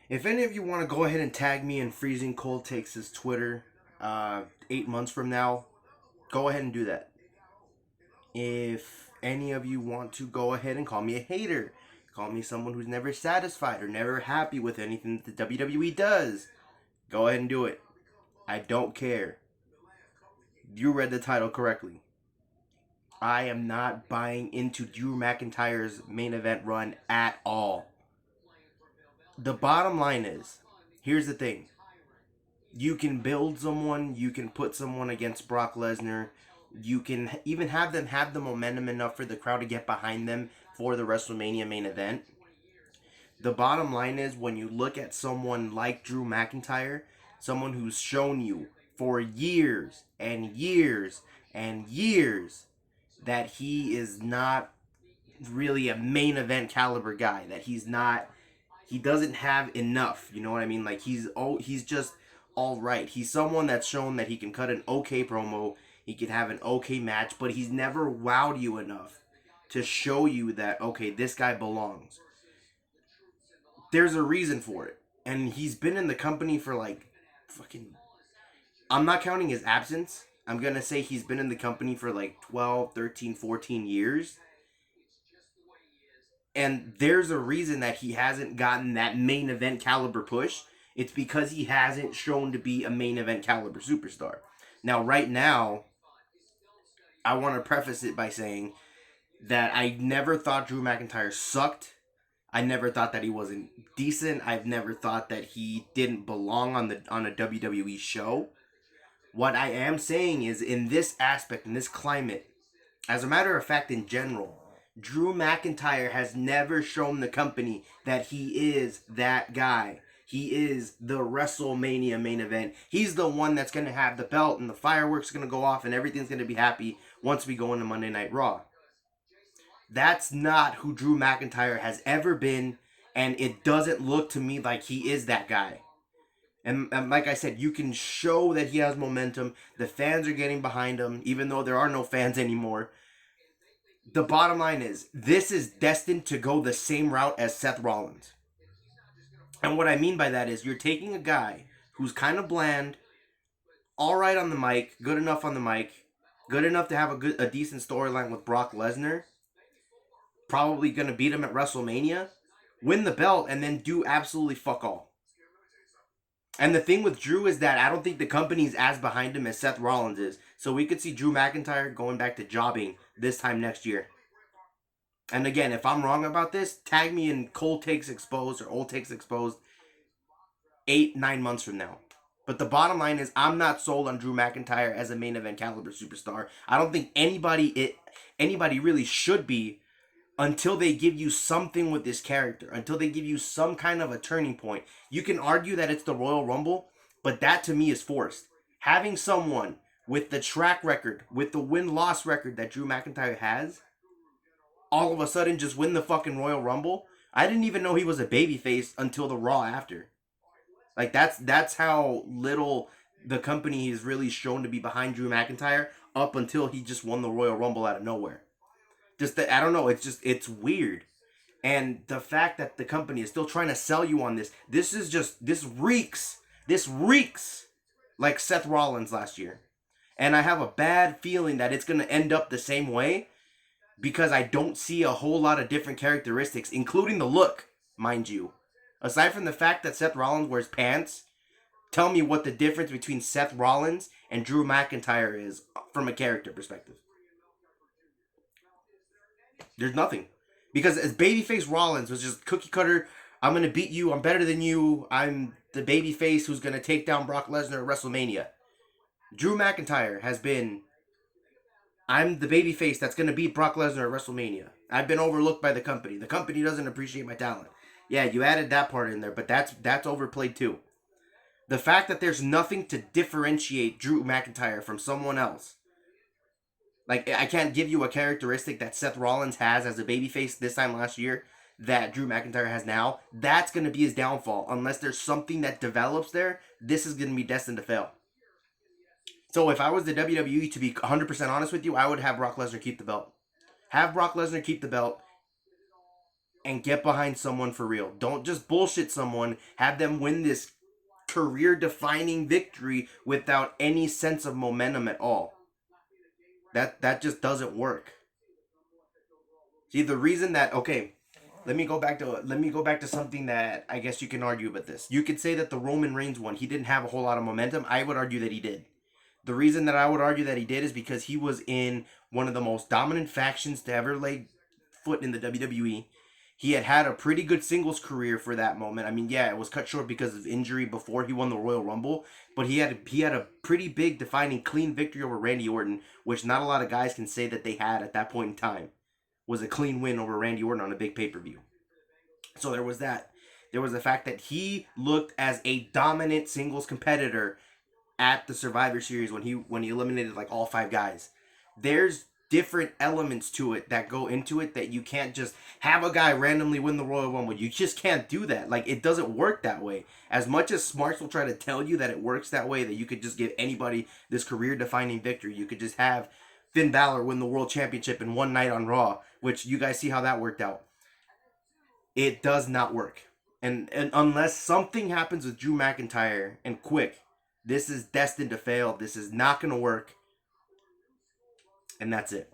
If any of you want to go ahead and tag me in Freezing Cold Takes' Twitter 8 months from now, go ahead and do that. If any of you want to go ahead and call me a hater, call me someone who's never satisfied or never happy with anything that the WWE does, go ahead and do it. I don't care. You read the title correctly. I am not buying into Drew McIntyre's main event run at all. The bottom line is, here's the thing. You can build someone, you can put someone against Brock Lesnar, you can even have them have the momentum enough for the crowd to get behind them for the WrestleMania main event. The bottom line is, when you look at someone like Drew McIntyre, someone who's shown you for years and years and years that he is not really a main event caliber guy, that he doesn't have enough, you know what I mean? Like he's just all right. He's someone that's shown that he can cut an okay promo, he can have an okay match, but he's never wowed you enough to show you that okay, this guy belongs. There's a reason for it. And he's been in the company for like fucking, I'm not counting his absence. I'm going to say he's been in the company for like 12, 13, 14 years. And there's a reason that he hasn't gotten that main event caliber push. It's because he hasn't shown to be a main event caliber superstar. Now, right now, I want to preface it by saying that I never thought Drew McIntyre sucked. I never thought that he wasn't decent. I've never thought that he didn't belong on a WWE show. What I am saying is, in this aspect, in this climate, as a matter of fact, in general, Drew McIntyre has never shown the company that he is that guy. He is the WrestleMania main event. He's the one that's going to have the belt and the fireworks going to go off and everything's going to be happy once we go into Monday Night Raw. That's not who Drew McIntyre has ever been, and it doesn't look to me like he is that guy. And like I said, you can show that he has momentum. The fans are getting behind him, even though there are no fans anymore. The bottom line is, this is destined to go the same route as Seth Rollins. And what I mean by that is, you're taking a guy who's kind of bland, all right on the mic, good enough on the mic, good enough to have a decent storyline with Brock Lesnar, probably going to beat him at WrestleMania, win the belt, and then do absolutely fuck all. And the thing with Drew is that I don't think the company's as behind him as Seth Rollins is. So we could see Drew McIntyre going back to jobbing this time next year. And again, if I'm wrong about this, tag me in Cold Takes Exposed or Old Takes Exposed 8-9 months from now. But the bottom line is, I'm not sold on Drew McIntyre as a main event caliber superstar. I don't think anybody really should be, until they give you something with this character, until they give you some kind of a turning point. You can argue that it's the Royal Rumble, but that to me is forced. Having someone with the track record, with the win-loss record that Drew McIntyre has, all of a sudden just win the fucking Royal Rumble. I didn't even know he was a babyface until the Raw after. Like that's how little the company is really shown to be behind Drew McIntyre up until he just won the Royal Rumble out of nowhere. Just that, I don't know, it's weird. And the fact that the company is still trying to sell you on this reeks like Seth Rollins last year. And I have a bad feeling that it's going to end up the same way, because I don't see a whole lot of different characteristics, including the look, mind you. Aside from the fact that Seth Rollins wears pants, tell me what the difference between Seth Rollins and Drew McIntyre is from a character perspective. There's nothing. Because as babyface Rollins was just cookie cutter, I'm going to beat you, I'm better than you, I'm the babyface who's going to take down Brock Lesnar at WrestleMania. Drew McIntyre has been, I'm the babyface that's going to beat Brock Lesnar at WrestleMania. I've been overlooked by the company. The company doesn't appreciate my talent. Yeah, you added that part in there, but that's overplayed too. The fact that there's nothing to differentiate Drew McIntyre from someone else. Like, I can't give you a characteristic that Seth Rollins has as a babyface this time last year that Drew McIntyre has now. That's going to be his downfall. Unless there's something that develops there, this is going to be destined to fail. So if I was the WWE, to be 100% honest with you, I would have Brock Lesnar keep the belt. Have Brock Lesnar keep the belt. and get behind someone for real. Don't just bullshit someone. Have them win this career-defining victory without any sense of momentum at all. That just doesn't work. See, the reason that okay, let me go back to something that I guess you can argue about this. You could say that the Roman Reigns one, he didn't have a whole lot of momentum. I would argue that he did. The reason that I would argue that he did is because he was in one of the most dominant factions to ever lay foot in the WWE. He had a pretty good singles career for that moment. I mean, yeah, it was cut short because of injury before he won the Royal Rumble, but he had a pretty big defining clean victory over Randy Orton, which not a lot of guys can say that they had at that point in time. Was a clean win over Randy Orton on a big pay-per-view. So there was that. There was the fact that he looked as a dominant singles competitor at the Survivor Series when he eliminated like all 5 guys. There's different elements to it that go into it that you can't just have a guy randomly win the Royal Rumble. You just can't do that. Like, it doesn't work that way. As much as smarts will try to tell you that it works that way, that you could just give anybody this career-defining victory. You could just have Finn Balor win the World Championship in one night on Raw, which you guys see how that worked out. It does not work. And unless something happens with Drew McIntyre and quick, this is destined to fail. This is not going to work. And that's it.